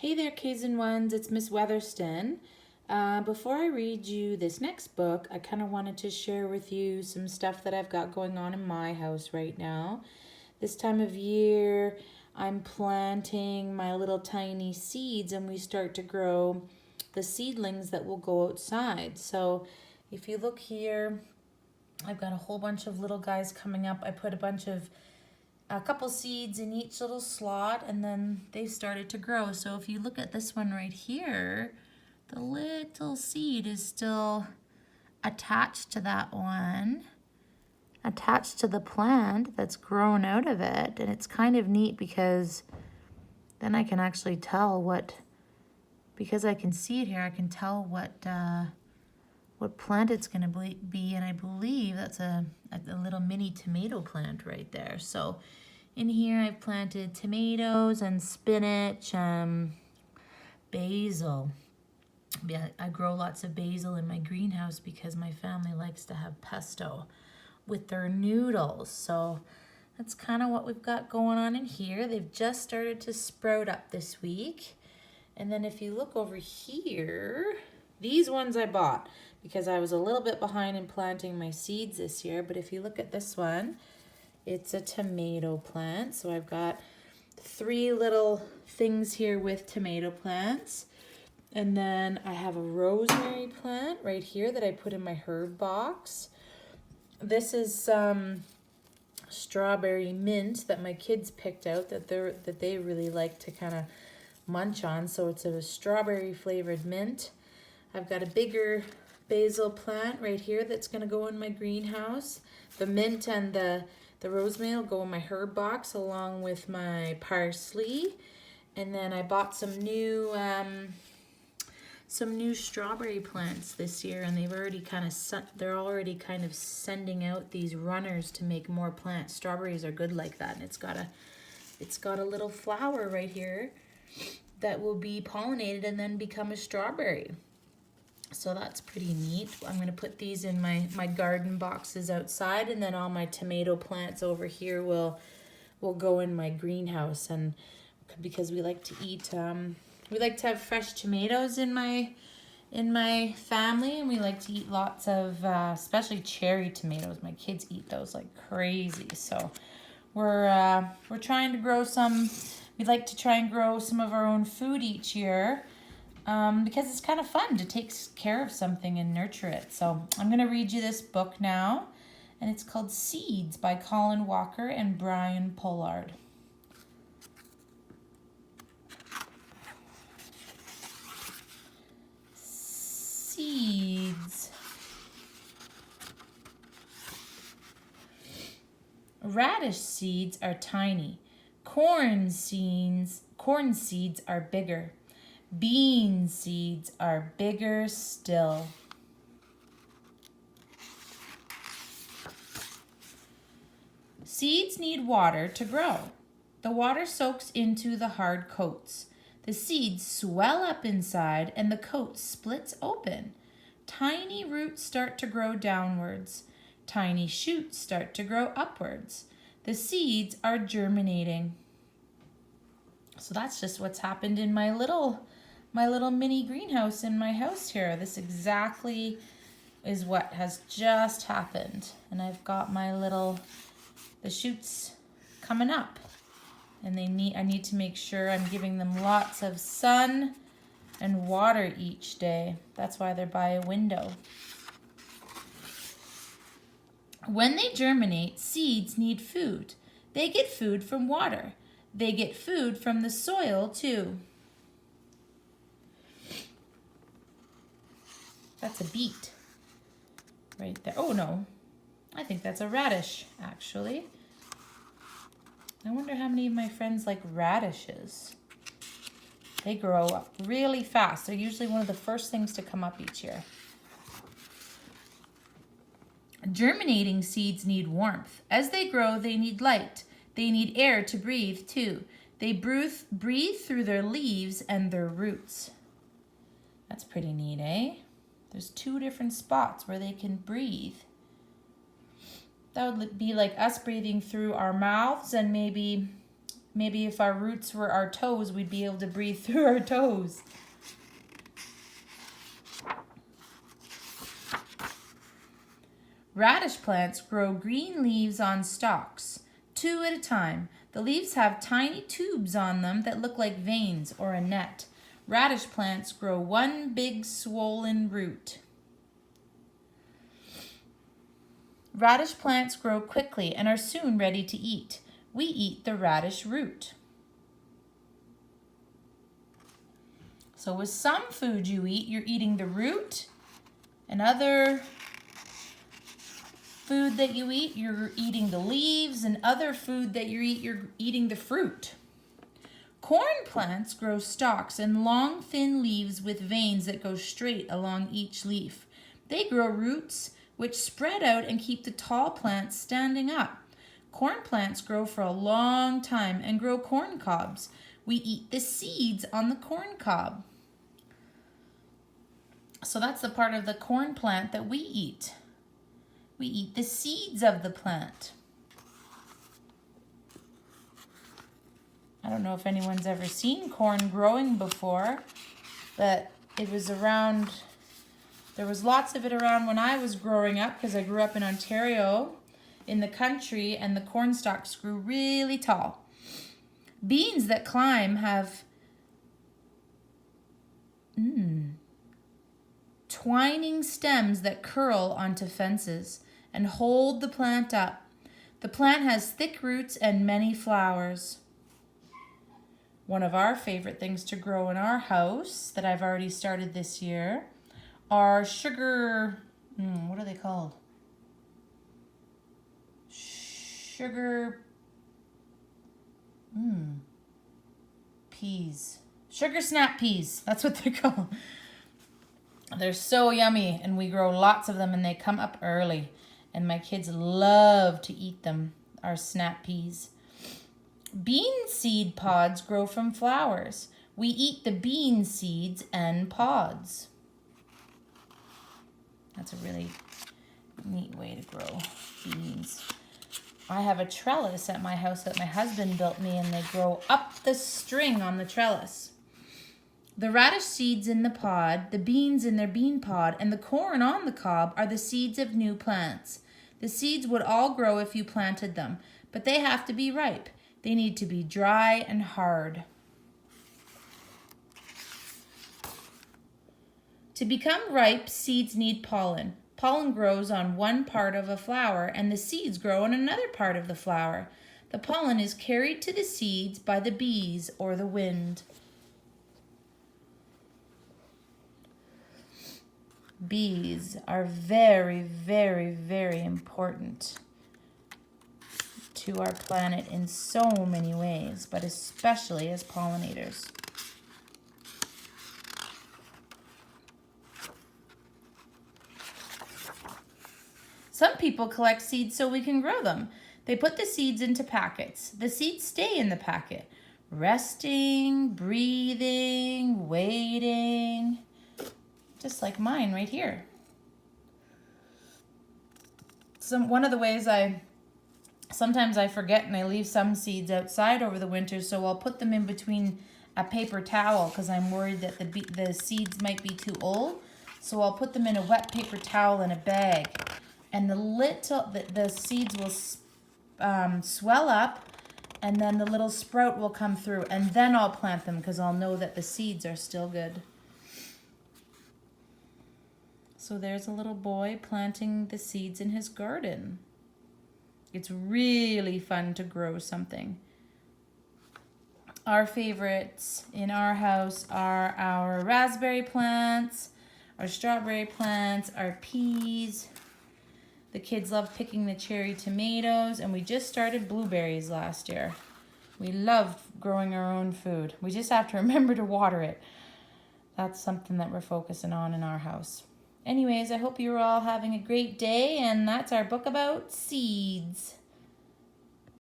Hey there, K's and Ones, it's Miss Weatherston. Before I read you this next book, I kind of wanted to share with you some stuff that I've got going on in my house right now. This time of year, I'm planting my little tiny seeds and we start to grow the seedlings that will go outside. So if you look here, I've got a whole bunch of little guys coming up. I put a couple seeds in each little slot and then they started to grow. So if you look at this one right here, the little seed is still attached to that one, attached to the plant that's grown out of it. And it's kind of neat because then I can actually tell because I can see it here, I can tell what plant it's going to be, and I believe that's a little mini tomato plant right there. So in here I've planted tomatoes and spinach, basil. Yeah, I grow lots of basil in my greenhouse because my family likes to have pesto with their noodles. So that's kind of what we've got going on in here. They've just started to sprout up this week. And then if you look over here, these ones I bought because I was a little bit behind in planting my seeds this year. But if you look at this one, it's a tomato plant. So I've got 3 little things here with tomato plants. And then I have a rosemary plant right here that I put in my herb box. This is some strawberry mint that my kids picked out that they really like to kind of munch on. So it's a strawberry flavored mint. I've got a bigger basil plant right here that's going to go in my greenhouse. The mint and the rosemary will go in my herb box along with my parsley. And then I bought some new strawberry plants this year, and they're already kind of sending out these runners to make more plants. Strawberries are good like that, and it's got a little flower right here that will be pollinated and then become a strawberry. So that's pretty neat. I'm going to put these in my garden boxes outside, and then all my tomato plants over here will go in my greenhouse. And because we like to eat, we like to have fresh tomatoes in my family, and we like to eat lots of, especially cherry tomatoes. My kids eat those like crazy. So we're trying to grow some. We'd like to try and grow some of our own food each year. Because it's kind of fun to take care of something and nurture it. So I'm going to read you this book now, and it's called Seeds by Colin Walker and Brian Pollard. Seeds. Radish seeds are tiny. Corn seeds are bigger. Bean seeds are bigger still. Seeds need water to grow. The water soaks into the hard coats. The seeds swell up inside and the coat splits open. Tiny roots start to grow downwards. Tiny shoots start to grow upwards. The seeds are germinating. So that's just what's happened in my little mini greenhouse in my house here. This exactly is what has just happened. And I've got the shoots coming up. And I need to make sure I'm giving them lots of sun and water each day. That's why they're by a window. When they germinate, seeds need food. They get food from water. They get food from the soil too. That's a beet right there. Oh no, I think that's a radish actually. I wonder how many of my friends like radishes. They grow up really fast. They're usually one of the first things to come up each year. Germinating seeds need warmth. As they grow, they need light. They need air to breathe too. They breathe through their leaves and their roots. That's pretty neat, eh? There's 2 different spots where they can breathe. That would be like us breathing through our mouths and maybe Maybe if our roots were our toes, we'd be able to breathe through our toes. Radish plants grow green leaves on stalks, 2 at a time. The leaves have tiny tubes on them that look like veins or a net. Radish plants grow one big swollen root. Radish plants grow quickly and are soon ready to eat. We eat the radish root. So with some food you eat, you're eating the root, and other food that you eat, you're eating the leaves, and other food that you eat, you're eating the fruit. Corn plants grow stalks and long, thin leaves with veins that go straight along each leaf. They grow roots which spread out and keep the tall plants standing up. Corn plants grow for a long time and grow corn cobs. We eat the seeds on the corn cob. So that's the part of the corn plant that we eat. We eat the seeds of the plant. I don't know if anyone's ever seen corn growing before, but it was around, there was lots of it around when I was growing up, because I grew up in Ontario in the country, and the corn stalks grew really tall. Beans that climb have twining stems that curl onto fences and hold the plant up. The plant has thick roots and many flowers. One of our favorite things to grow in our house that I've already started this year are sugar, what are they called? Sugar peas. Sugar snap peas. That's what they're called. They're so yummy, and we grow lots of them, and they come up early. And my kids love to eat them, our snap peas. Bean seed pods grow from flowers. We eat the bean seeds and pods. That's a really neat way to grow beans. I have a trellis at my house that my husband built me, and they grow up the string on the trellis. The radish seeds in the pod, the beans in their bean pod, and the corn on the cob are the seeds of new plants. The seeds would all grow if you planted them, but they have to be ripe. They need to be dry and hard. To become ripe, seeds need pollen. Pollen grows on one part of a flower, and the seeds grow on another part of the flower. The pollen is carried to the seeds by the bees or the wind. Bees are very, very, very important to our planet in so many ways, but especially as pollinators. Some people collect seeds so we can grow them. They put the seeds into packets. The seeds stay in the packet, resting, breathing, waiting. Just like mine right here. One of the ways sometimes I forget and I leave some seeds outside over the winter, so I'll put them in between a paper towel because I'm worried that the seeds might be too old. So I'll put them in a wet paper towel in a bag, and the seeds will swell up, and then the little sprout will come through, and then I'll plant them because I'll know that the seeds are still good. So there's a little boy planting the seeds in his garden. It's really fun to grow something. Our favorites in our house are our raspberry plants, our strawberry plants, our peas. The kids love picking the cherry tomatoes, and we just started blueberries last year. We love growing our own food. We just have to remember to water it. That's something that we're focusing on in our house. Anyways, I hope you're all having a great day, and that's our book about seeds.